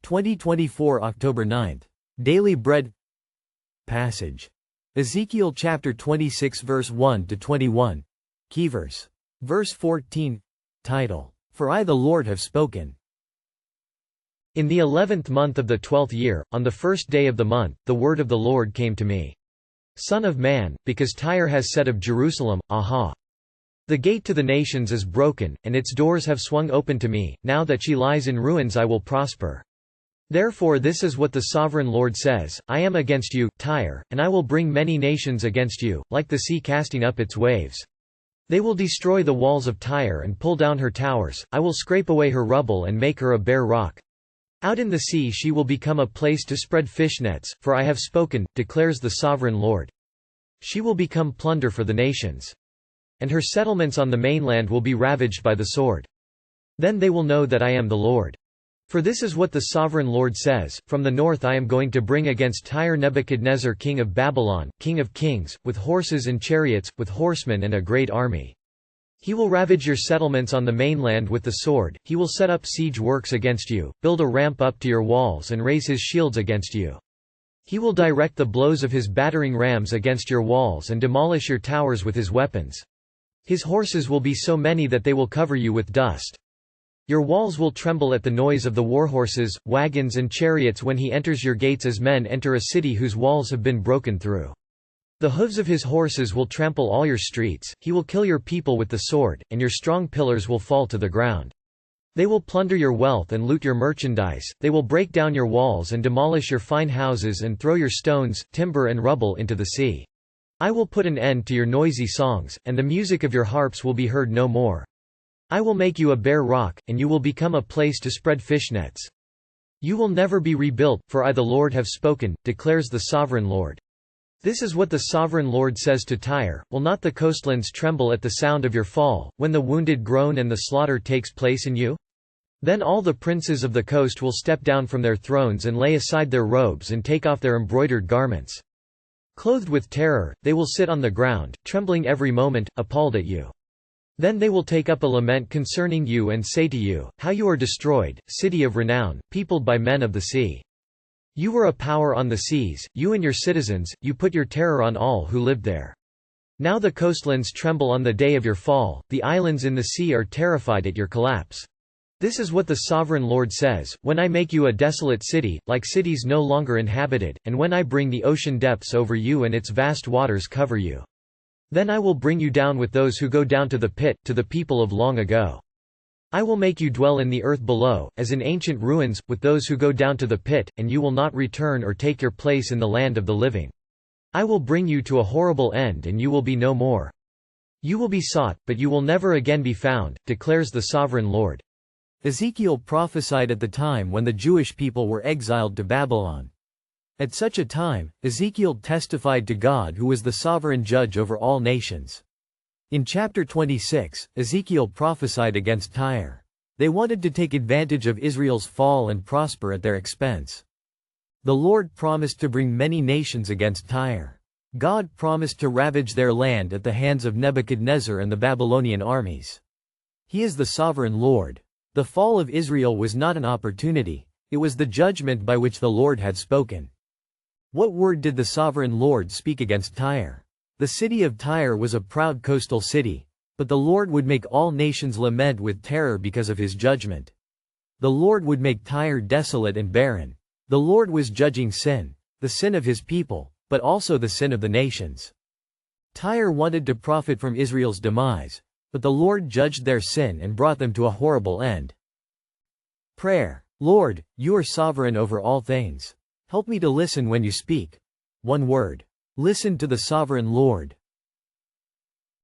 2024 October 9th. Daily Bread Passage. Ezekiel chapter 26 verse 1 to 21. Key verse. Verse 14. Title: For I the Lord have spoken. In the 11th month of the 12th year, on the first day of the month, the word of the Lord came to me. Son of man, because Tyre has said of Jerusalem, Aha! The gate to the nations is broken, and its doors have swung open to me. Now that she lies in ruins I will prosper. Therefore this is what the sovereign Lord says, I am against you, Tyre, and I will bring many nations against you, like the sea casting up its waves. They will destroy the walls of Tyre and pull down her towers. I will scrape away her rubble and make her a bare rock. Out in the sea she will become a place to spread fishnets, for I have spoken, declares the sovereign Lord. She will become plunder for the nations. And her settlements on the mainland will be ravaged by the sword. Then they will know that I am the Lord. For this is what the sovereign Lord says, From the north I am going to bring against Tyre Nebuchadnezzar king of Babylon, king of kings, with horses and chariots, with horsemen and a great army. He will ravage your settlements on the mainland with the sword, he will set up siege works against you, build a ramp up to your walls and raise his shields against you. He will direct the blows of his battering rams against your walls and demolish your towers with his weapons. His horses will be so many that they will cover you with dust. Your walls will tremble at the noise of the warhorses, wagons and chariots when he enters your gates as men enter a city whose walls have been broken through. The hooves of his horses will trample all your streets, he will kill your people with the sword, and your strong pillars will fall to the ground. They will plunder your wealth and loot your merchandise, they will break down your walls and demolish your fine houses and throw your stones, timber and rubble into the sea. I will put an end to your noisy songs, and the music of your harps will be heard no more. I will make you a bare rock, and you will become a place to spread fishnets. You will never be rebuilt, for I the Lord have spoken, declares the sovereign Lord. This is what the sovereign Lord says to Tyre, Will not the coastlands tremble at the sound of your fall, when the wounded groan and the slaughter takes place in you? Then all the princes of the coast will step down from their thrones and lay aside their robes and take off their embroidered garments. Clothed with terror, they will sit on the ground, trembling every moment, appalled at you. Then they will take up a lament concerning you and say to you, How you are destroyed, city of renown, peopled by men of the sea. You were a power on the seas, you and your citizens, you put your terror on all who lived there. Now the coastlands tremble on the day of your fall, the islands in the sea are terrified at your collapse. This is what the sovereign Lord says, When I make you a desolate city, like cities no longer inhabited, and when I bring the ocean depths over you and its vast waters cover you. Then I will bring you down with those who go down to the pit, to the people of long ago. I will make you dwell in the earth below, as in ancient ruins, with those who go down to the pit, and you will not return or take your place in the land of the living. I will bring you to a horrible end and you will be no more. You will be sought, but you will never again be found, declares the sovereign Lord. Ezekiel prophesied at the time when the Jewish people were exiled to Babylon. At such a time, Ezekiel testified to God who was the sovereign judge over all nations. In chapter 26, Ezekiel prophesied against Tyre. They wanted to take advantage of Israel's fall and prosper at their expense. The Lord promised to bring many nations against Tyre. God promised to ravage their land at the hands of Nebuchadnezzar and the Babylonian armies. He is the sovereign Lord. The fall of Israel was not an opportunity, it was the judgment by which the Lord had spoken. What word did the sovereign Lord speak against Tyre? The city of Tyre was a proud coastal city, but the Lord would make all nations lament with terror because of his judgment. The Lord would make Tyre desolate and barren. The Lord was judging sin, the sin of his people, but also the sin of the nations. Tyre wanted to profit from Israel's demise, but the Lord judged their sin and brought them to a horrible end. Prayer. Lord, you are sovereign over all things. Help me to listen when you speak. One word. Listen to the sovereign Lord.